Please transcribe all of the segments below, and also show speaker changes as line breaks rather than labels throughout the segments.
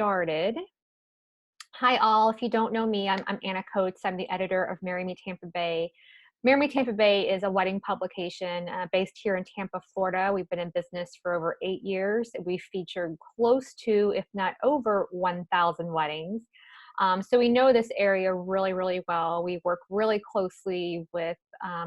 started. Hi, all. If you don't know me, I'm Anna Coates. I'm the editor of Marry Me Tampa Bay. Marry Me Tampa Bay is a wedding publication based here in Tampa, Florida. We've been in business for over 8 years. We've featured close to, if not over, 1,000 weddings. So we know this area really, really well. We work really closely with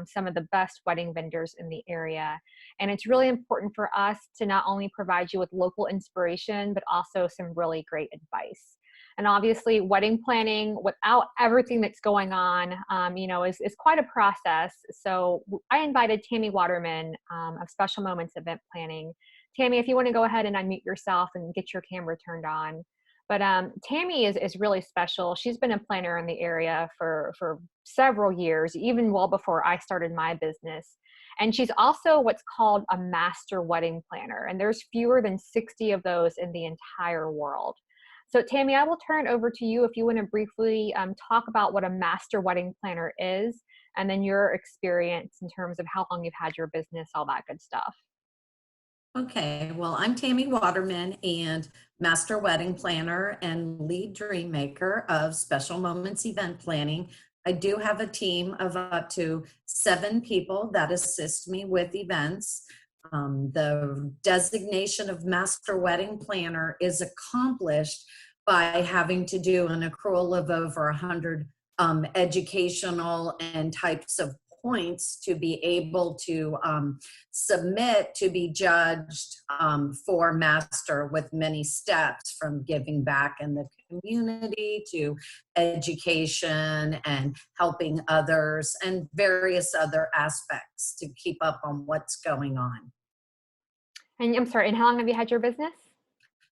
some of the best wedding vendors in the area. And it's really important for us to not only provide you with local inspiration, but also some really great advice. And obviously, wedding planning without everything that's going on, is quite a process. So I invited Tammy Waterman of Special Moments Event Planning. Tammy, if you want to go ahead and unmute yourself and get your camera turned on. But Tammy is really special. She's been a planner in the area for several years, even well before I started my business. And she's also what's called a master wedding planner. And there's fewer than 60 of those in the entire world. So Tammy, I will turn it over to you if you want to briefly talk about what a master wedding planner is, and then your experience in terms of how long you've had your business, all that good stuff.
Okay, well, I'm Tammy Waterman and Master Wedding Planner and Lead Dream Maker of Special Moments Event Planning. I do have a team of up to 7 people that assist me with events. The designation of Master Wedding Planner is accomplished by having to do an accrual of over 100 educational and types of points to be able to submit to be judged for master, with many steps from giving back in the community to education and helping others and various other aspects to keep up on what's going on.
And I'm sorry, and how long have you had your business?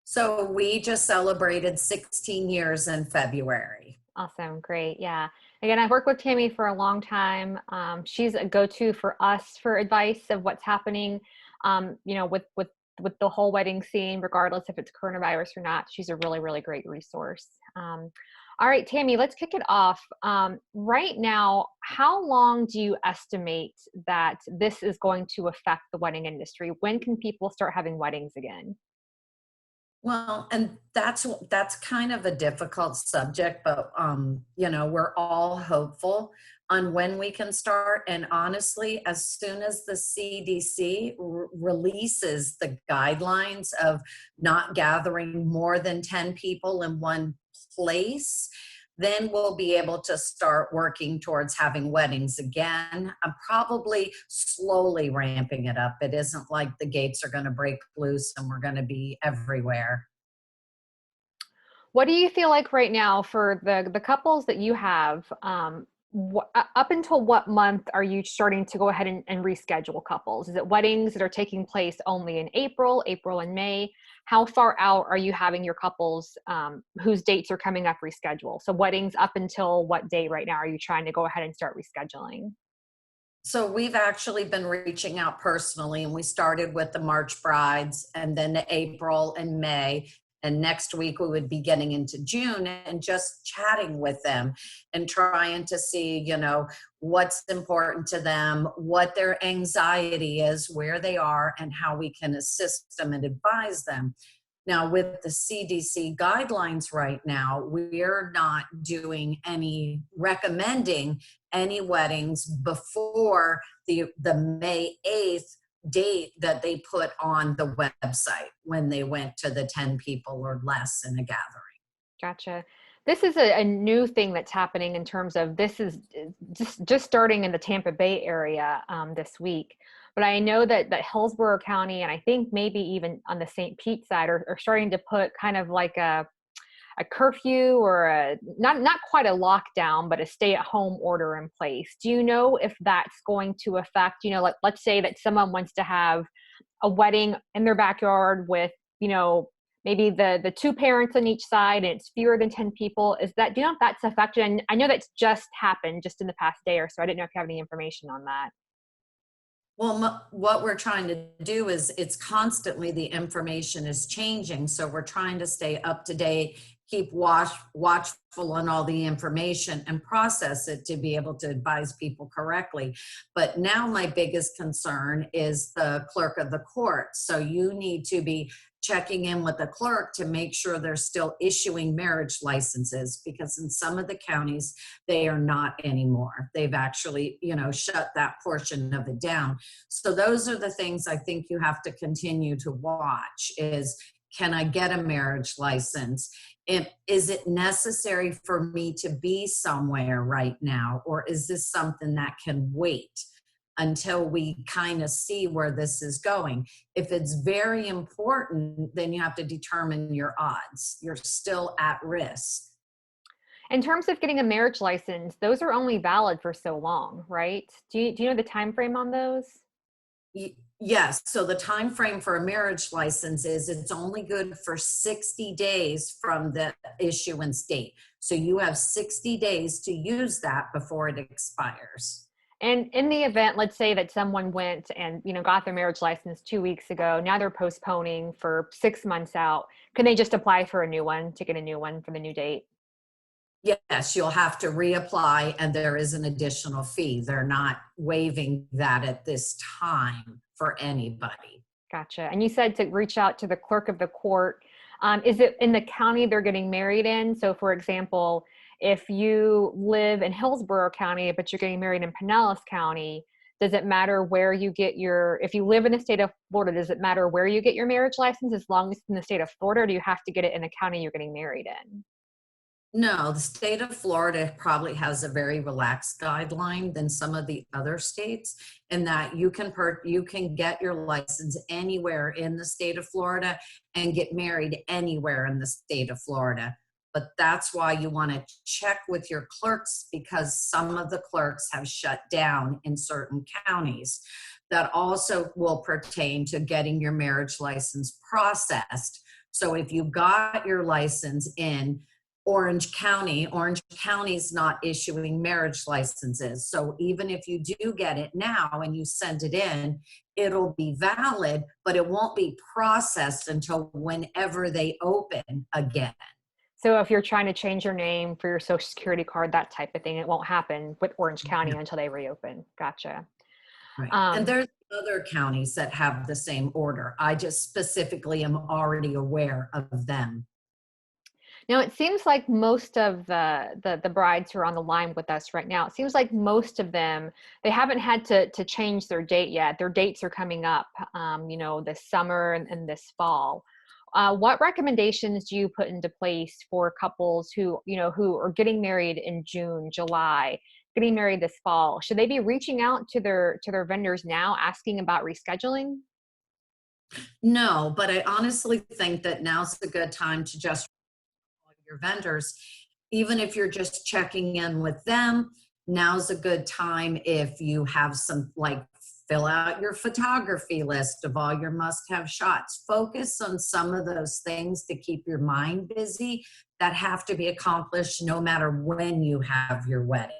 So we just celebrated 16 years in February.
Awesome. Great. Yeah. Again, I've worked with Tammy for a long time. She's a go-to for us for advice of what's happening, with the whole wedding scene, regardless if it's coronavirus or not. She's a really, really great resource. All right, Tammy, let's kick it off. Right now, how long do you estimate that this is going to affect the wedding industry? When can people start having weddings again?
Well, and that's kind of a difficult subject, but we're all hopeful on when we can start. And honestly, as soon as the CDC releases the guidelines of not gathering more than 10 people in one place, then we'll be able to start working towards having weddings again. I'm probably slowly ramping it up. It isn't like the gates are going to break loose and we're going to be everywhere.
What do you feel like right now for the couples that you have? Up until what month are you starting to go ahead and reschedule couples? Is it weddings that are taking place only in April and May? How far out are you having your couples whose dates are coming up reschedule? So weddings up until what date right now are you trying to go ahead and start rescheduling?
So we've actually been reaching out personally, and we started with the March brides and then the April and May. And next week we would be getting into June and just chatting with them and trying to see, what's important to them, what their anxiety is, where they are, and how we can assist them and advise them. Now, with the CDC guidelines right now, we're not doing recommending any weddings before the May 8th date that they put on the website when they went to the 10 people or less in a gathering.
Gotcha. This is a new thing that's happening in terms of this is just starting in the Tampa Bay area this week. But I know that Hillsborough County and I think maybe even on the St. Pete side are starting to put kind of like a curfew or not quite a lockdown, but a stay-at-home order in place. Do you know if that's going to affect, let's say that someone wants to have a wedding in their backyard with, maybe the 2 parents on each side and it's fewer than 10 people. Do you know if that's affected? And I know that's just happened just in the past day or so. I didn't know if you have any information on that.
Well, what we're trying to do is it's constantly the information is changing. So we're trying to stay up to date, keep watchful on all the information and process it to be able to advise people correctly. But now my biggest concern is the clerk of the court. So you need to be checking in with the clerk to make sure they're still issuing marriage licenses, because in some of the counties, they are not anymore. They've actually, shut that portion of it down. So those are the things I think you have to continue to watch is, can I get a marriage license? Is it necessary for me to be somewhere right now? Or is this something that can wait until we kind of see where this is going? If it's very important, then you have to determine your odds. You're still at risk.
In terms of getting a marriage license, those are only valid for so long, right? Do you know the time frame on those?
Yes. So the time frame for a marriage license is it's only good for 60 days from the issuance date. So you have 60 days to use that before it expires.
And in the event, let's say that someone went and, got their marriage license 2 weeks ago, now they're postponing for 6 months out. Can they just apply for a new one to get a new one for the new date?
Yes, you'll have to reapply, and there is an additional fee. They're not waiving that at this time for anybody.
Gotcha. And you said to reach out to the clerk of the court. Is it in the county they're getting married in? So, for example, if you live in Hillsborough County, but you're getting married in Pinellas County, does it matter where you get if you live in the state of Florida, does it matter where you get your marriage license as long as it's in the state of Florida, or do you have to get it in the county you're getting married in?
No, the state of Florida probably has a very relaxed guideline than some of the other states, in that you can get your license anywhere in the state of Florida and get married anywhere in the state of Florida. But that's why you want to check with your clerks, because some of the clerks have shut down in certain counties. That also will pertain to getting your marriage license processed. So if you got your license in Orange County's not issuing marriage licenses. So even if you do get it now and you send it in, it'll be valid, but it won't be processed until whenever they open again.
So if you're trying to change your name for your social security card, that type of thing, it won't happen with Orange County
Yeah,
until they reopen. Gotcha.
right. And
Um,
there's other counties that have the same order. I just specifically am already aware of them.
Now it seems like most of the brides who are on the line with us right now, it seems like most of them, they haven't had to change their date yet. Their dates are coming up, this summer and this fall. What recommendations do you put into place for couples who are getting married in June, July, getting married this fall? Should they be reaching out to their vendors now, asking about rescheduling?
No, but I honestly think that now's a good time to just your vendors, even if you're just checking in with them. Now's a good time if you have some, like, fill out your photography list of all your must have shots. Focus on some of those things to keep your mind busy that have to be accomplished no matter when you have your wedding.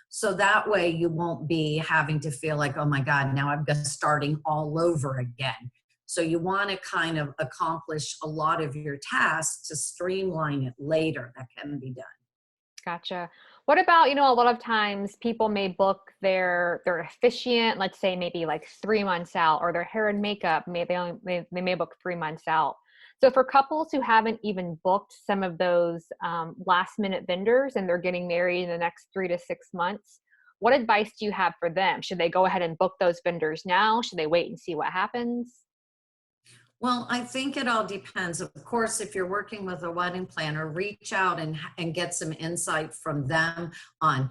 So that way you won't be having to feel like, oh my God, now I'm just starting all over again. So you want to kind of accomplish a lot of your tasks to streamline it later. That can be done.
Gotcha. What about, a lot of times people may book their officiant, let's say maybe like 3 months out, or their hair and makeup, they may book 3 months out. So for couples who haven't even booked some of those last minute vendors and they're getting married in the next 3 to 6 months, what advice do you have for them? Should they go ahead and book those vendors now? Should they wait and see what happens?
Well, I think it all depends. Of course, if you're working with a wedding planner, reach out and get some insight from them on,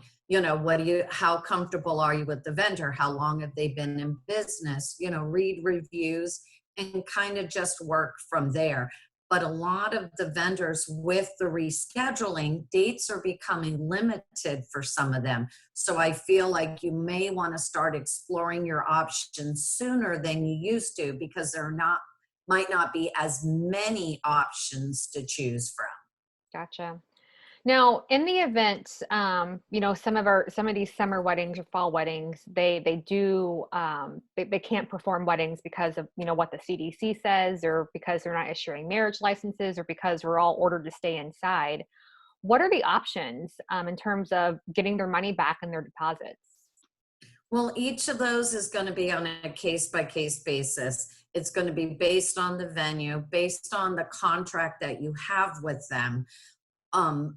how comfortable are you with the vendor? How long have they been in business? Read reviews and kind of just work from there. But a lot of the vendors, with the rescheduling, dates are becoming limited for some of them. So I feel like you may want to start exploring your options sooner than you used to, because there might not be as many options to choose from.
Gotcha. Now, in the event, some of these summer weddings or fall weddings, they can't perform weddings because of what the CDC says, or because they're not issuing marriage licenses, or because we're all ordered to stay inside. What are the options in terms of getting their money back and their deposits?
Well, each of those is going to be on a case by case basis. It's going to be based on the venue, based on the contract that you have with them.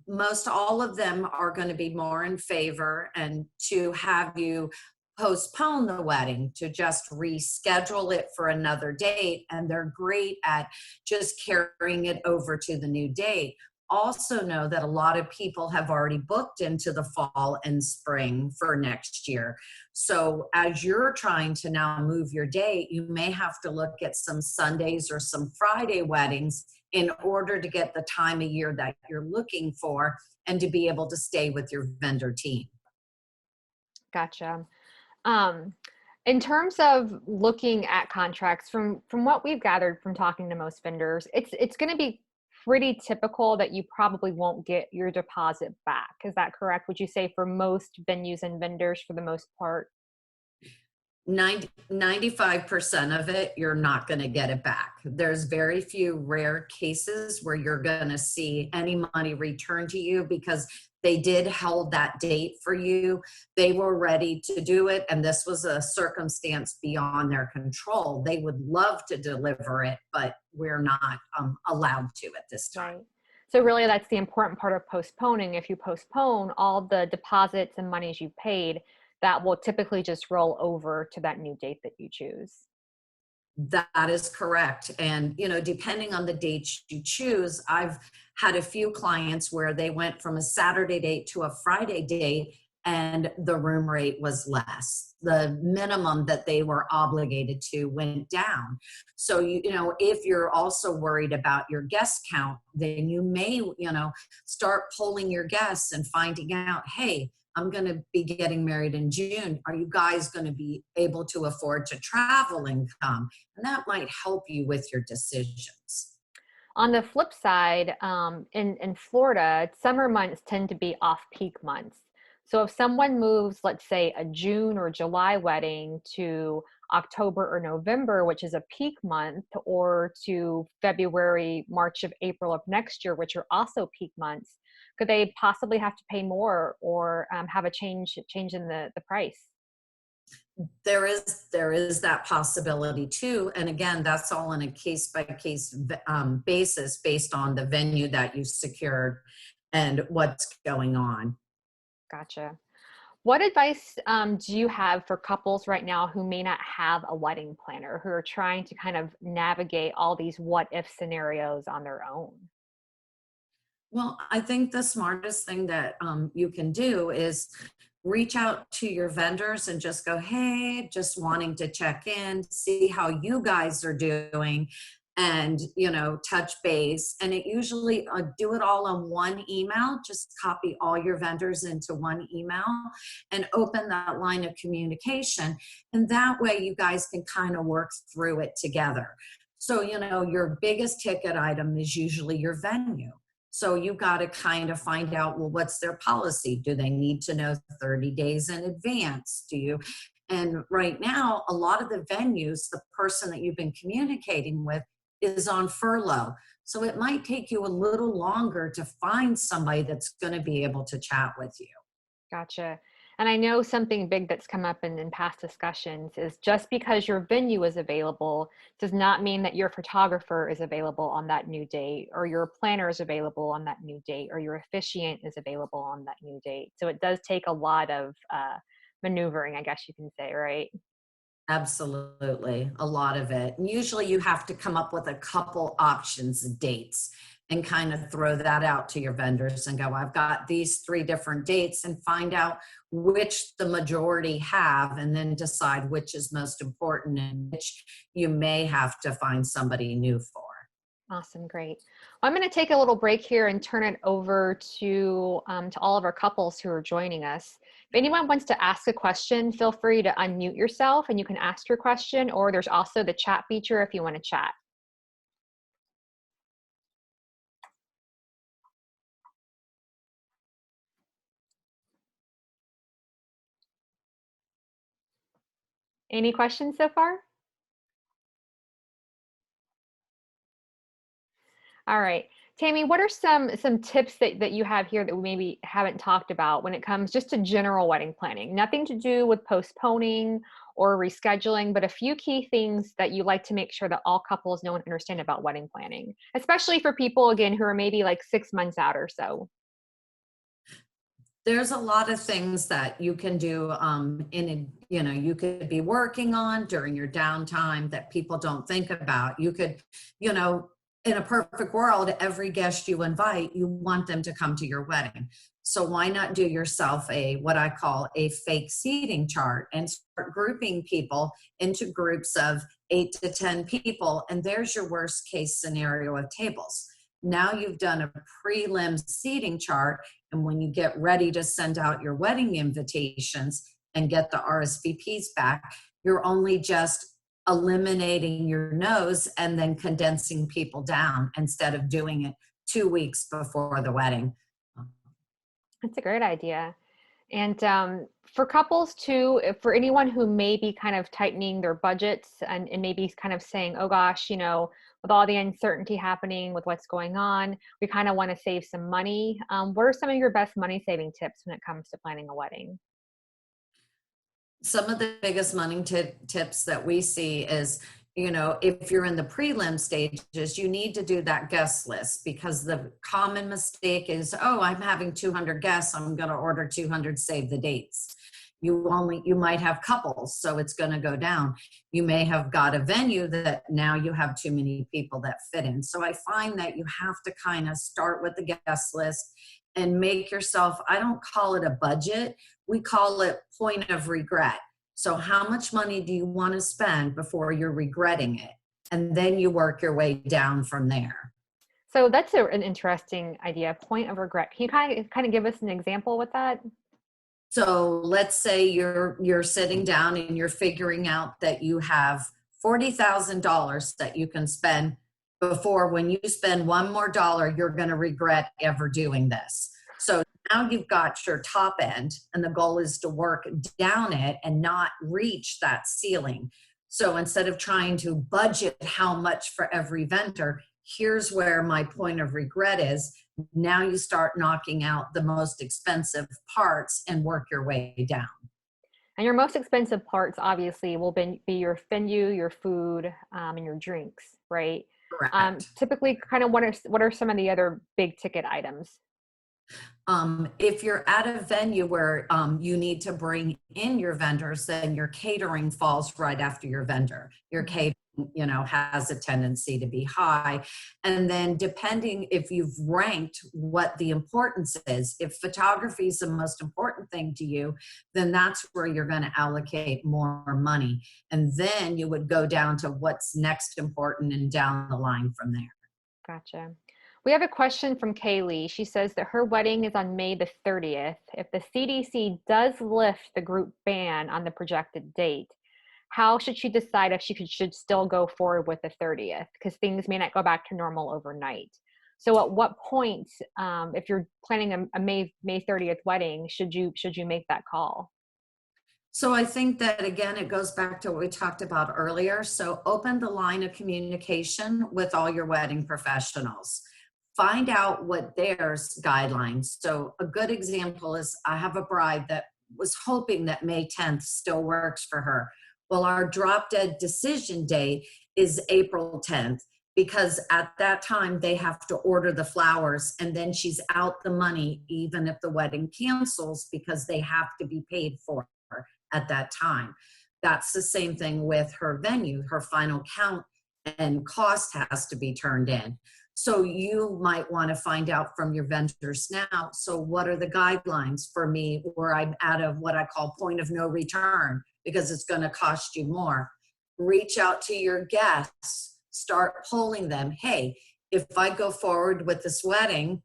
Most all of them are going to be more in favor and to have you postpone the wedding, to just reschedule it for another date. And they're great at just carrying it over to the new date. Also, know that a lot of people have already booked into the fall and spring for next year. So, as you're trying to now move your date, you may have to look at some Sundays or some Friday weddings in order to get the time of year that you're looking for and to be able to stay with your vendor team.
Gotcha. Um, in terms of looking at contracts, from what we've gathered from talking to most vendors, it's going to be pretty typical that you probably won't get your deposit back. Is that correct? Would you say for most venues and vendors, for the most part?
95% of it, you're not going to get it back. There's very few rare cases where you're going to see any money returned to you because they did hold that date for you. They were ready to do it, and this was a circumstance beyond their control. They would love to deliver it, but we're not allowed to at this time.
Right. So really that's the important part of postponing. If you postpone, all the deposits and monies you paid, that will typically just roll over to that new date that you choose.
That is correct. And, depending on the date you choose, I've had a few clients where they went from a Saturday date to a Friday date and the room rate was less. The minimum that they were obligated to went down. So, if you're also worried about your guest count, then you may, start polling your guests and finding out, hey, I'm going to be getting married in June. Are you guys going to be able to afford to travel and come? And that might help you with your decisions.
On the flip side, in Florida, summer months tend to be off-peak months. So if someone moves, let's say, a June or July wedding to October or November, which is a peak month, or to February, March of April of next year, which are also peak months, could they possibly have to pay more or have a change in the price?
There is that possibility too, and again, that's all on a case by case basis based on the venue that you secured and what's going on.
Gotcha. What advice do you have for couples right now who may not have a wedding planner, who are trying to kind of navigate all these what if scenarios on their own?
Well, I think the smartest thing that you can do is reach out to your vendors and just go, hey, just wanting to check in, see how you guys are doing, and touch base. And it usually do it all on one email. Just copy all your vendors into one email and open that line of communication. And that way you guys can kind of work through it together. So, your biggest ticket item is usually your venue. So you got to kind of find out, well, what's their policy? Do they need to know 30 days in advance? And right now, a lot of the venues, the person that you've been communicating with is on furlough. So it might take you a little longer to find somebody that's going to be able to chat with you.
Gotcha. And I know something big that's come up in past discussions is just because your venue is available does not mean that your photographer is available on that new date, or your planner is available on that new date, or your officiant is available on that new date. So it does take a lot of maneuvering, I guess you can say, right?
Absolutely, a lot of it. And usually you have to come up with a couple options, dates, and kind of throw that out to your vendors and go, I've got these 3 different dates, and find out which the majority have, and then decide which is most important and which you may have to find somebody new for.
Awesome, great. Well, I'm going to take a little break here and turn it over to all of our couples who are joining us. If anyone wants to ask a question, feel free to unmute yourself and you can ask your question, or there's also the chat feature if you want to chat. Any questions so far? All right. Tammy, what are some tips that you have here that we maybe haven't talked about when it comes just to general wedding planning? Nothing to do with postponing or rescheduling, but a few key things that you like to make sure that all couples know and understand about wedding planning, especially for people, again, who are maybe like 6 months out or so.
There's a lot of things that you can do you could be working on during your downtime that people don't think about. You could, you know, in a perfect world, every guest you invite, you want them to come to your wedding. So why not do yourself a what I call a fake seating chart and start grouping people into groups of 8 to 10 people, and there's your worst case scenario of tables. Now you've done a prelim seating chart, and when you get ready to send out your wedding invitations and get the RSVPs back, you're only just eliminating your no's and then condensing people down instead of doing it 2 weeks before the wedding.
That's a great idea. And for couples too, for anyone who may be kind of tightening their budgets and maybe kind of saying, oh gosh, with all the uncertainty happening with what's going on, we kind of want to save some money. What are some of your best money saving tips when it comes to planning a wedding?
Some of the biggest money tips that we see is, if you're in the prelim stages, you need to do that guest list, because the common mistake is, oh, I'm having 200 guests, I'm going to order 200, save the dates. You might have couples, so it's going to go down. You may have got a venue that now you have too many people that fit in. So I find that you have to kind of start with the guest list and make yourself, I don't call it a budget, we call it point of regret. So how much money do you want to spend before you're regretting it? And then you work your way down from there.
So that's an interesting idea, point of regret. Can you kind of give us an example with that?
So let's say you're sitting down and you're figuring out that you have $40,000 that you can spend before, when you spend one more dollar, you're going to regret ever doing this. So now you've got your top end, and the goal is to work down it and not reach that ceiling. So instead of trying to budget how much for every vendor, here's where my point of regret is. Now you start knocking out the most expensive parts and work your way down.
And your most expensive parts obviously will be your venue, your food, and your drinks, right?
Correct.
Typically, kind of what are some of the other big ticket items?
If you're at a venue where you need to bring in your vendors, then your catering falls right after your vendor. Your
Mhm.
catering, has a tendency to be high. And then depending if you've ranked what the importance is, if photography is the most important thing to you, then that's where you're going to allocate more money. And then you would go down to what's next important and down the line from there.
Gotcha. We have a question from Kaylee. She says that her wedding is on May the 30th. If the CDC does lift the group ban on the projected date, how should she decide if should still go forward with the 30th? Because things may not go back to normal overnight. So, at what point, if you're planning a May 30th wedding, should you make that call?
So I think that, again, it goes back to what we talked about earlier. So open the line of communication with all your wedding professionals. Find out what their guidelines. So a good example is, I have a bride that was hoping that May 10th still works for her. Well, our drop dead decision date is April 10th, because at that time they have to order the flowers, and then she's out the money even if the wedding cancels, because they have to be paid for at that time. That's the same thing with her venue. Her final count and cost has to be turned in. So you might want to find out from your vendors now, so what are the guidelines for me where I'm at of what I call point of no return, because it's going to cost you more. Reach out to your guests, start polling them. Hey, if I go forward with this wedding,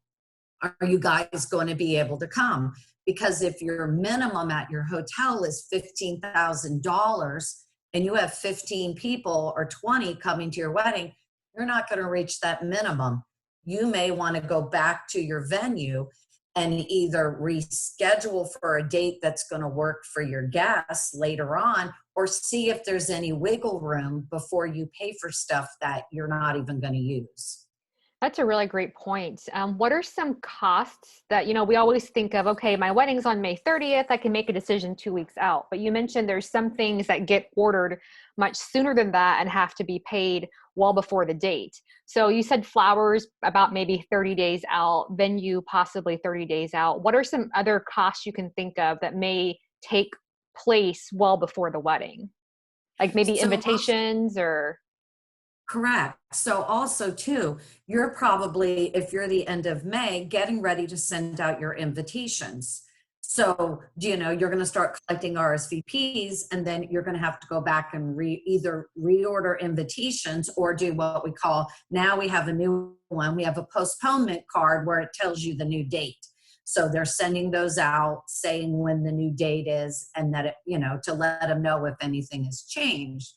are you guys going to be able to come? Because if your minimum at your hotel is $15,000 and you have 15 people or 20 coming to your wedding, you're not going to reach that minimum. You may want to go back to your venue and either reschedule for a date that's going to work for your guests later on, or see if there's any wiggle room before you pay for stuff that you're not even going to use.
That's a really great point. What are some costs that, we always think of, okay, my wedding's on May 30th, I can make a decision 2 weeks out. But you mentioned there's some things that get ordered much sooner than that and have to be paid well before the date. So you said flowers about maybe 30 days out, venue possibly 30 days out. What are some other costs you can think of that may take place well before the wedding? Like maybe
So
invitations or,
correct. So also too, you're probably, if you're the end of May, getting ready to send out your invitations. So, you're going to start collecting RSVPs, and then you're going to have to go back and either reorder invitations or do what we call, now we have a new one. We have a postponement card where it tells you the new date. So they're sending those out saying when the new date is, and that to let them know if anything has changed.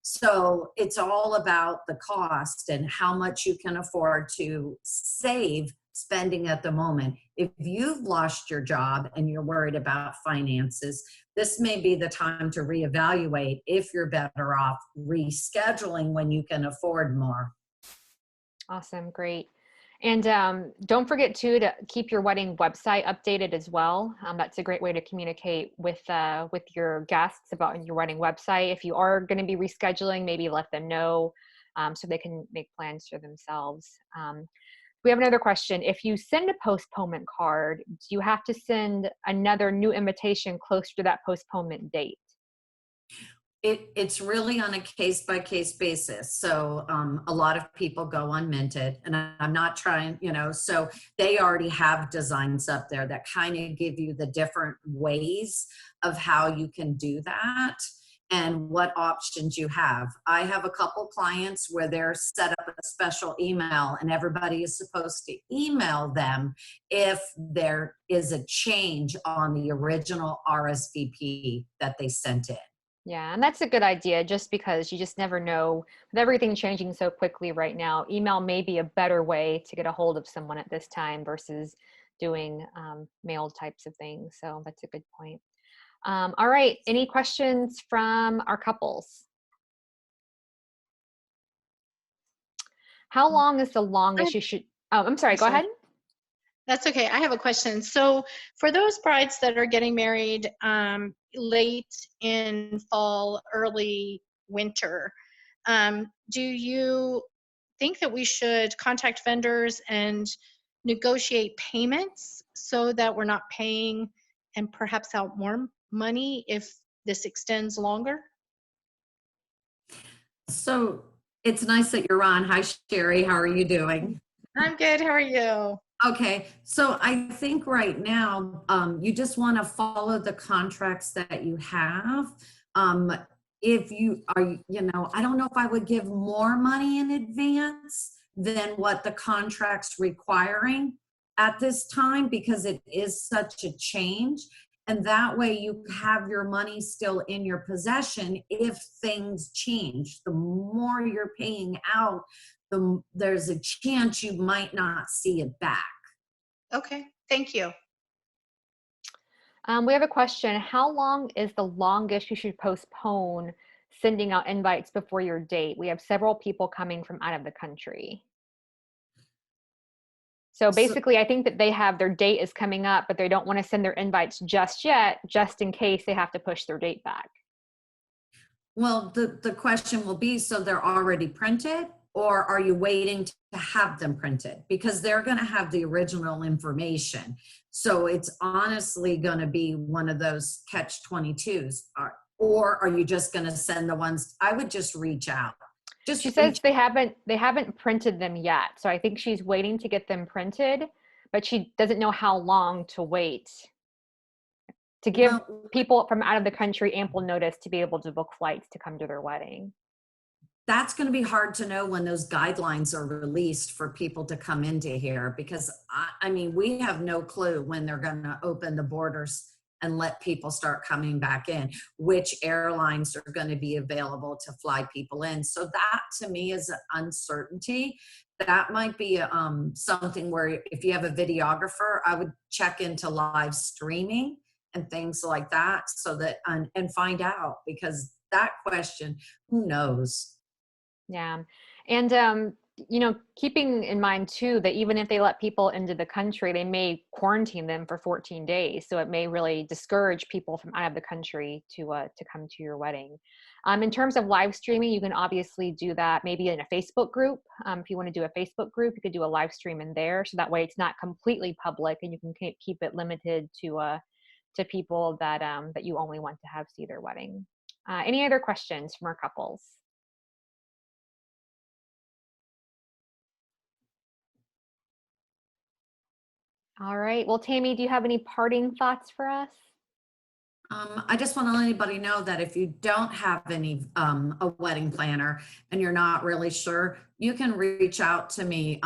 So it's all about the cost and how much you can afford to save spending at the moment. If you've lost your job and you're worried about finances, this may be the time to reevaluate if you're better off rescheduling when you can afford more.
awesome, great. And don't forget too to keep your wedding website updated as well. That's a great way to communicate with your guests about your wedding website. If you are going to be rescheduling, maybe let them know so they can make plans for themselves. We have another question. If you send a postponement card, do you have to send another new invitation closer to that postponement date?
It's really on a case by case basis. So a lot of people go unminted, and I'm not trying, so they already have designs up there that kind of give you the different ways of how you can do that and what options you have. I have a couple clients where they're set up a special email, and everybody is supposed to email them if there is a change on the original RSVP that they sent in.
Yeah, and that's a good idea just because you just never know. With everything changing so quickly right now, email may be a better way to get a hold of someone at this time versus doing mail types of things. So that's a good point. All right, any questions from our couples? How long is the
I
longest you should? Oh, I'm sorry,
I'm
go
sorry.
ahead.
That's okay. I have a question. So, for those brides that are getting married late in fall, early winter, do you think that we should contact vendors and negotiate payments so that we're not paying and perhaps out more money if this extends longer?
So it's nice that you're on. Hi, Sherry. How are you doing?
I'm good. How are you?
Okay, so I think right now you just want to follow the contracts that you have. Um, if you are, I don't know if I would give more money in advance than what the contract's requiring at this time because it is such a change. And that way you have your money still in your possession if things change. The more you're paying out, there's a chance you might not see it back.
Okay. Thank you.
We have a question. How long is the longest you should postpone sending out invites before your date? We have several people coming from out of the country. So
So,
basically, I think that they have their date is coming up, but they don't want to send their invites just yet, just in case they have to push their date back.
well, the question will be, so they're already printed, or are you waiting to have them printed? Because they're going to have the original information. So it's honestly going to be one of those catch 22s. Or are you just going to send the ones? I would just reach out. Just
She says
reach.
they haven't printed them yet. So I think she's waiting to get them printed, but she doesn't know how long to wait to give
Well,
people from out of the country ample notice to be able to book flights to come to their wedding.
that's going to be hard to know when those guidelines are released for people to come into here because I mean, we have no clue when they're going to open the borders and let people start coming back in, which airlines are going to be available to fly people in. So that to me is an uncertainty. That might be something where if you have a videographer, I would check into live streaming and things like that so that and find out because that question, who knows?
Yeah. And keeping in mind too that even if they let people into the country, they may quarantine them for 14 days. So it may really discourage people from out of the country to come to your wedding. In terms of live streaming, you can obviously do that maybe in a Facebook group. If you want to do a Facebook group, you could do a live stream in there. So that way it's not completely public, and you can keep it limited to people that you only want to have see their wedding. Any other questions from our couples? All right. Well, Tammy, do you have any parting thoughts for us?
I just want to let anybody know that if you don't have a wedding planner and you're not really sure, you can reach out to me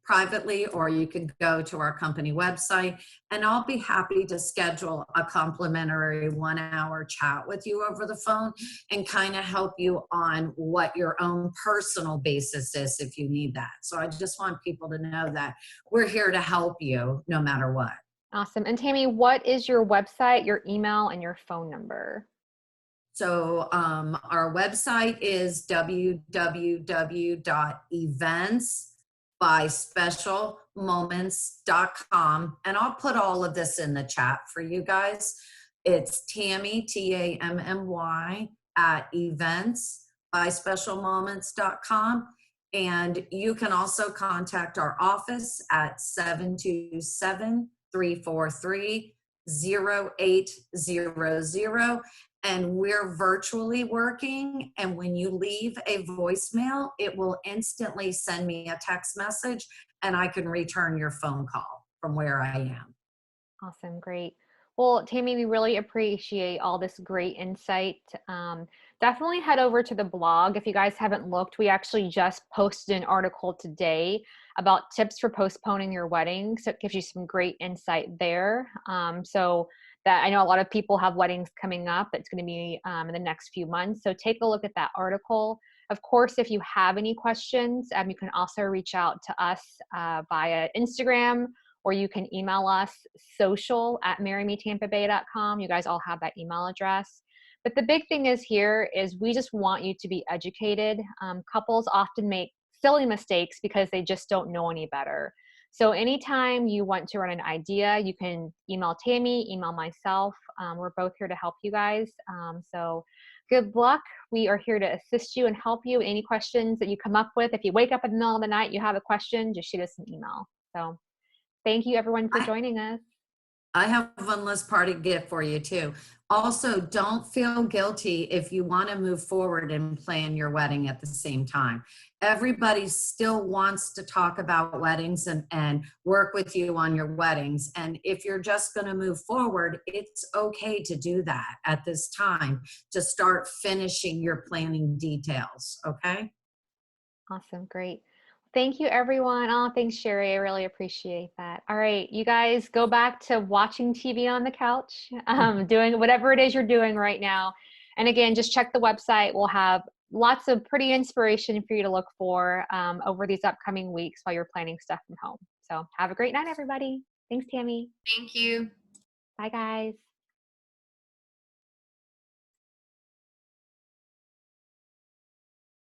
privately, or you can go to our company website, and I'll be happy to schedule a complimentary 1-hour chat with you over the phone and kind of help you on what your own personal basis is if you need that. So I just want people to know that we're here to help you no matter what.
Awesome. And Tammy, what is your website, your email, and your phone number?
So our website is www.eventsbyspecialmoments.com. And I'll put all of this in the chat for you guys. It's Tammy, Tammy, at eventsbyspecialmoments.com. And you can also contact our office at 727-343-0800. And we're virtually working. And when you leave a voicemail, it will instantly send me a text message, and I can return your phone call from where I am.
Awesome. Great. Well, Tammy, we really appreciate all this great insight. Definitely head over to the blog. If you guys haven't looked, we actually just posted an article today about tips for postponing your wedding. So it gives you some great insight there. So that I know a lot of people have weddings coming up. It's going to be in the next few months. So take a look at that article. Of course, if you have any questions, you can also reach out to us via Instagram, or you can email us social@marrymetempabay.com. You guys all have that email address. But the big thing is here is we just want you to be educated. Couples often make silly mistakes because they just don't know any better. So anytime you want to run an idea, you can email Tammy, email myself. We're both here to help you guys. So good luck. We are here to assist you and help you. Any questions that you come up with, if you wake up in the middle of the night, you have a question, just shoot us an email. So thank you everyone for joining us.
I have one last party gift for you too. Also, don't feel guilty if you want to move forward and plan your wedding at the same time. Everybody still wants to talk about weddings and work with you on your weddings. And if you're just going to move forward, it's okay to do that at this time, to start finishing your planning details. Okay.
Awesome. Great. Thank you, everyone. Oh, thanks, Sherry. I really appreciate that. All right, you guys go back to watching TV on the couch, doing whatever it is you're doing right now. And again, just check the website. We'll have lots of pretty inspiration for you to look for over these upcoming weeks while you're planning stuff from home. So have a great night, everybody. Thanks, Tammy.
Thank you.
Bye, guys.